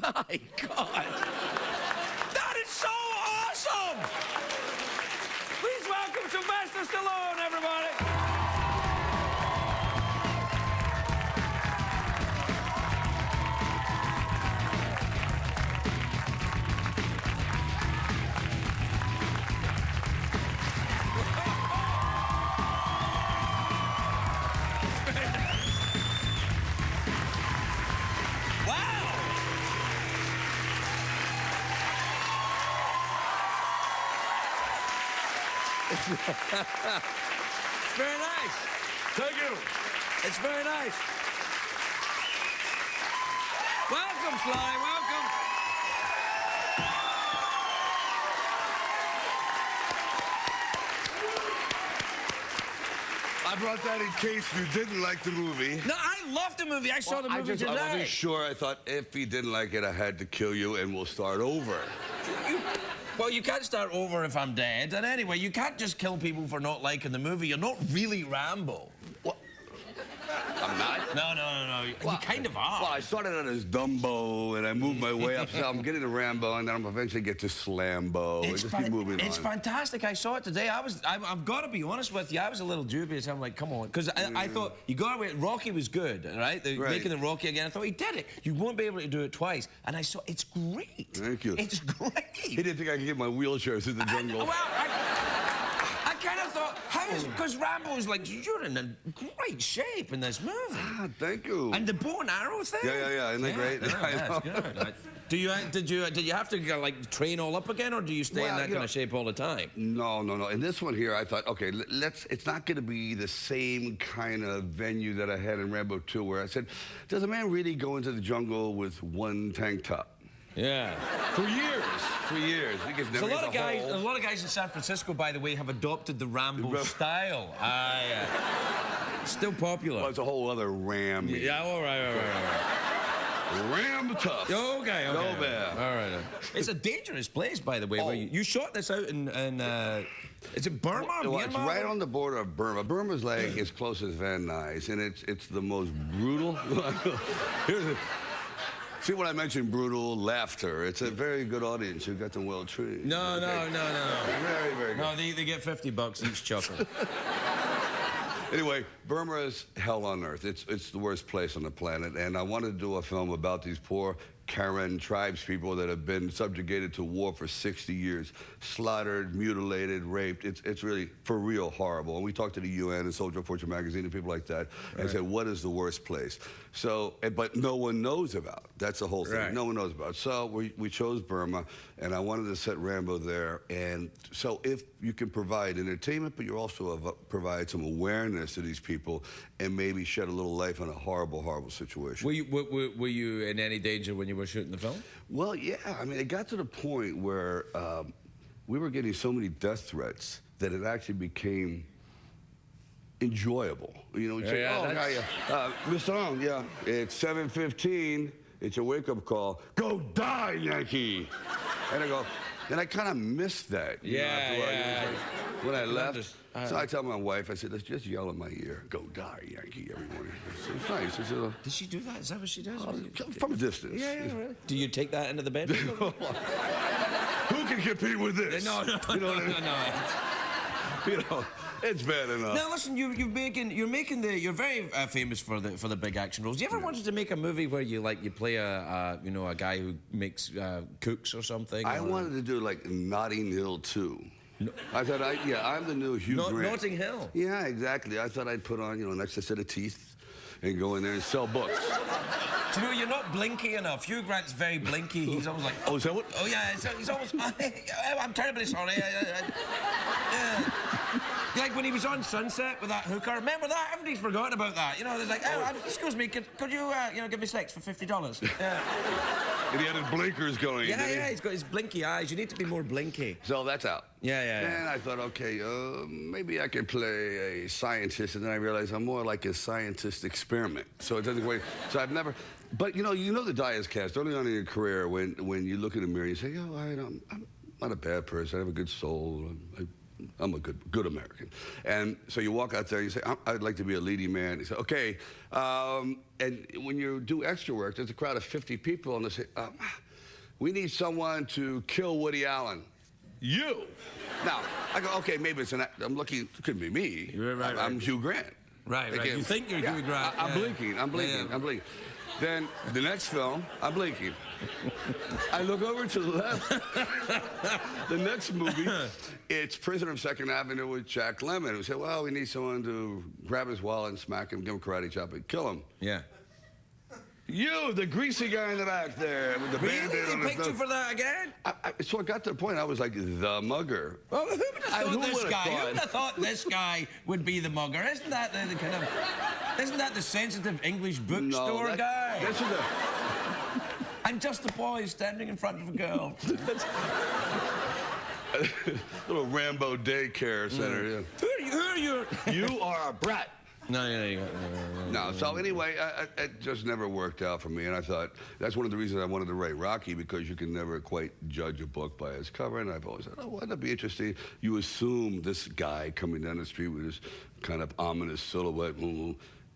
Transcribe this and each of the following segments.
My God. That is so awesome! Please welcome Sylvester Stallone, everybody. It's very nice. Thank you. It's very nice. Welcome, Sly. Welcome. I brought that in case you didn't like the movie. No, I loved the movie. I saw the movie today. I wasn't sure. I thought if he didn't like it, I had to kill you and we'll start over. Well, you can't start over if I'm dead. And anyway, you can't just kill people for not liking the movie. You're not really Rambo. What? I'm not? No. Well, you kind of are. Well, I started out as Dumbo, and I moved my way up, so I'm getting to Rambo, and then I'm eventually get to Slambo. It's fantastic. I saw it today. I've got to be honest with you. I was a little dubious. I'm like, come on. Because I thought, you got away. Rocky was good, right? Making the Rocky again. I thought, he did it. You won't be able to do it twice. And I saw, it's great. Thank you. It's great. He didn't think I could get my wheelchair through the jungle. I kind of thought, because Rambo's like, you're in great shape in this movie. Ah, thank you. And the bow and arrow thing? Yeah. Isn't that great? Yeah, that's good. Did you have to like train all up again, or do you stay in that kind of shape all the time? No. In this one here, I thought, okay, it's not going to be the same kind of venue that I had in Rambo 2, where I said, does a man really go into the jungle with one tank top? Yeah. For years. So a lot of guys in San Francisco, by the way, have adopted the Rambo style. Still popular. Well, it's a whole other Ram. Yeah, all right. Ram tough. Okay. Go bad. All right. It's a dangerous place, by the way. Where you shot this out in is it Burma? Well, it's right on the border of Burma. Burma's like as close as Van Nuys, and it's the most brutal. See, when I mentioned brutal laughter, it's a very good audience. You've got them well trained. No. Very, very good. No, they get $50 each chuckle. Anyway, Burma is hell on earth. It's the worst place on the planet, and I wanted to do a film about these poor Karen tribes people that have been subjugated to war for 60 years, slaughtered, mutilated, raped. It's really, for real, horrible. And we talked to the UN and Soldier of Fortune magazine and people like that, and said, what is the worst place? So, but no one knows about. That's the whole thing. Right. No one knows about. So we chose Burma, and I wanted to set Rambo there. And so if you can provide entertainment, but you also provide some awareness to these people and maybe shed a little light on a horrible, horrible situation. Were you in any danger when you were shooting the film? Well, yeah. I mean, it got to the point where we were getting so many death threats that it actually became enjoyable. You know, say, Mr. Long, it's 7:15. It's your wake-up call. Go die, Yankee. And I go, and I kind of missed that. When I left. So I tell my wife, I said, let's just yell in my ear, go die, Yankee, every morning. It's nice. It's Does she do that? Is that what she does? From a distance. Yeah, really. Do you take that into the bedroom? Who can compete with this? No. You know what I mean? You know, it's bad enough. Now listen, you're very famous for the big action roles. You ever wanted to make a movie where you play a guy who makes cooks or something? I wanted to do like Notting Hill 2. No. I thought, I'm the new Hugh Grant. Notting Hill? Yeah, exactly. I thought I'd put on, an extra set of teeth and go in there and sell books. Do you know, you're not blinky enough. Hugh Grant's very blinky. He's always like... Oh, is that what? Oh, yeah. He's always... I'm terribly sorry. Yeah. Like when he was on Sunset with that hooker. Remember that? Everybody's forgotten about that. There's like, excuse me, could you, give me 6 for $50? Yeah. And he had his blinkers going. Yeah, he's got his blinky eyes. You need to be more blinky. So that's out. Yeah. And I thought, okay, maybe I could play a scientist, and then I realized I'm more like a scientist experiment. So it doesn't wait. So I've never... But, you know the die is cast early on in your career when you look in the mirror and you say, I'm not a bad person. I have a good soul. I'm a good American. And so you walk out there, you say, I'd like to be a leading man. You say, okay. And when you do extra work, there's a crowd of 50 people, and they say, we need someone to kill Woody Allen. You. Now, I go, okay, maybe it's I'm looking, it could be me. Right, I'm Hugh Grant. Right. You think you're Hugh Grant. I'm blinking. I'm blinking. Then the next film, I'm blinking. I look over to the left. The next movie, it's Prisoner of Second Avenue with Jack Lemmon. We said, well, we need someone to grab his wallet and smack him, give him a karate chop, and kill him. Yeah. You, the greasy guy in the back there with the bandit on his picked you for that again? So I got to the point, I was like the mugger. Well, who would have thought Who would have thought this guy would be the mugger? Isn't that the kind of... Isn't that the sensitive English bookstore guy? This is I'm just a boy standing in front of a girl. Little Rambo daycare center. Yeah. Who are you? You are a brat. No. So anyway, it just never worked out for me, and I thought that's one of the reasons I wanted to write Rocky, because you can never quite judge a book by its cover, and I've always said, oh, wouldn't that be interesting? You assume this guy coming down the street with his kind of ominous silhouette,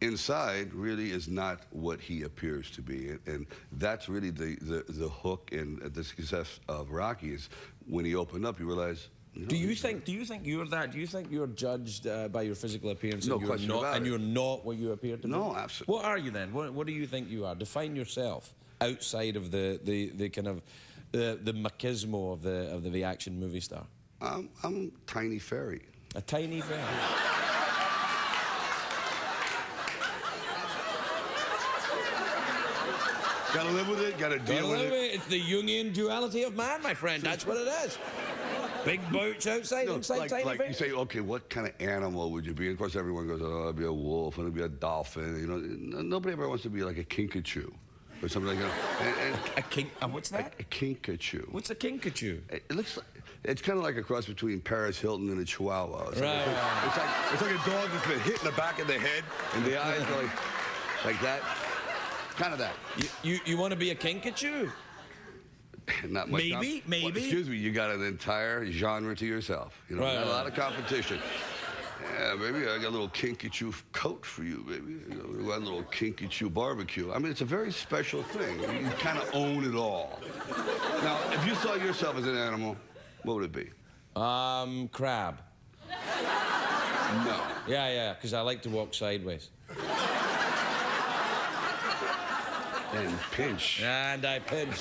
inside really is not what he appears to be, and that's really the hook and the success of Rocky is when he opened up, you realize. Do you think you're that? Do you think you're judged by your physical appearance? No question about it. And you're not what you appear to be? No, absolutely. What are you then? What do you think you are? Define yourself outside of the kind of the machismo of the action movie star. I'm tiny fairy. A tiny fairy. Gotta live with it. Gotta deal with it. It's the Jungian duality of man, my friend. That's what it is. Big boots outside, inside tiny like you say, okay, what kind of animal would you be? And of course, everyone goes, oh, I'd be a wolf, and I'd be a dolphin. You know, nobody ever wants to be like a kinkajou or something like that. What's that? A kinkajou. What's a kinkajou? It looks like, it's kind of like a cross between Paris Hilton and a Chihuahua. It's like a dog that's been hit in the back of the head, and the eyes go like that. Kind of that. You want to be a kinkajou? Not much. Maybe. Well, excuse me, you got an entire genre to yourself. You know, got a lot of competition. Yeah, baby, I got a little kinkajou coat for you, baby. You got a little kinkajou barbecue. I mean, it's a very special thing. You kind of own it all. Now, if you saw yourself as an animal, what would it be? Crab. No. Yeah, because I like to walk sideways. And pinch. And I pinch.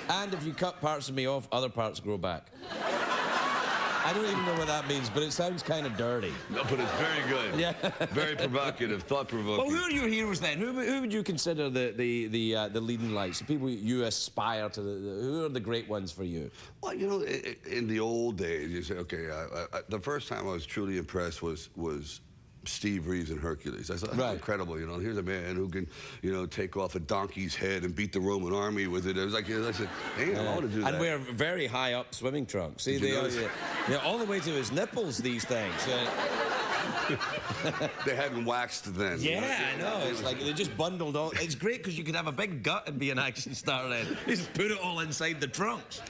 And if you cut parts of me off, other parts grow back. I don't even know what that means, but it sounds kind of dirty. No, but it's very good. Yeah. Very provocative, thought-provoking. Well, who are your heroes then? Who would you consider the leading lights? The people you aspire to? Who are the great ones for you? Well, you know, in the old days, you say, okay, the first time I was truly impressed was Steve Reeves and Hercules. I thought, that's incredible, you know. Here's a man who can, you know, take off a donkey's head and beat the Roman army with it. It was like, I said, damn, I want to do that. And wear very high up swimming trunks. See, they are all the way to his nipples, these things. They hadn't waxed then. Yeah, I know. It's like they just bundled all. It's great because you could have a big gut and be an action star then. You just put it all inside the trunks.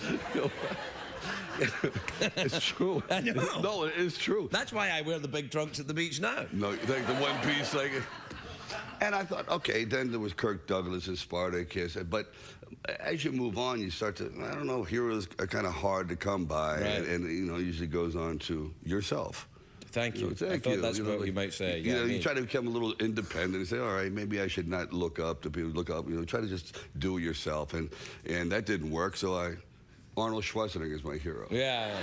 It's true. I know. No, it is true. That's why I wear the big trunks at the beach now. No, like the one piece, like. And I thought, okay, then there was Kirk Douglas and Spartacus. But as you move on, you start to, I don't know, heroes are kind of hard to come by. Right. And you know, usually goes on to yourself. Thank you. Thank I you. thought that's what you might say. You know, you try to become a little independent and say, all right, maybe I should not look up to people. Look up, you know, try to just do it yourself. And that didn't work, so Arnold Schwarzenegger is my hero. Yeah.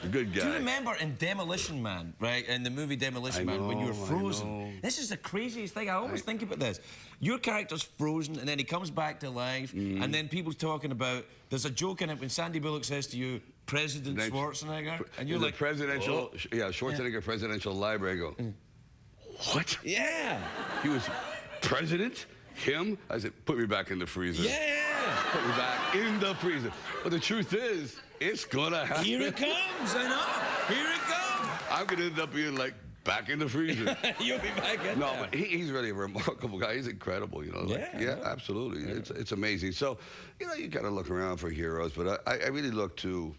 A good guy. Do you remember in Demolition Man, right? In the movie Demolition Man, when you were frozen? This is the craziest thing. I always think about this. Your character's frozen, and then he comes back to life, and then people's talking about. There's a joke in it when Sandy Bullock says to you, President Schwarzenegger, and you're like, presidential, Schwarzenegger presidential library. I go, what? Yeah. He was president? Him? I said, put me back in the freezer. Yeah. Put me back in the freezer. But the truth is, it's gonna happen. Here it comes, I know. Here it comes. I'm gonna end up being like back in the freezer. You'll be back in there. But he's really a remarkable guy. He's incredible, you know. Yeah, absolutely. Yeah. It's amazing. So, you know, you gotta look around for heroes, but I really look to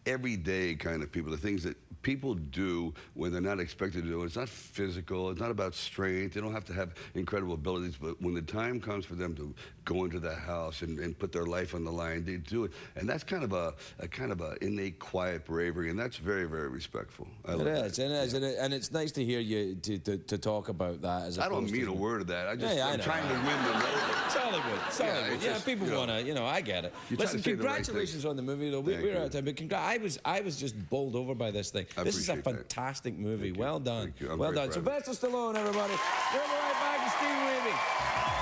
everyday kind of people, the things that people do when they're not expected to do. It's not physical. It's not about strength. They don't have to have incredible abilities, but when the time comes for them to go into the house and put their life on the line, they do it. And that's kind of a innate, quiet bravery, and that's very, very respectful. It is, and it's nice to hear you to talk about that. As I don't mean a word of that. I'm trying to win them over. It's Hollywood. It's Hollywood. Yeah, people want to, I get it. Listen, congratulations on the movie, though. We're out of time, but I was just bowled over by this thing. This is a fantastic movie. Well done. Well done. Sylvester Stallone, everybody. We'll be right back to Steve Weaving.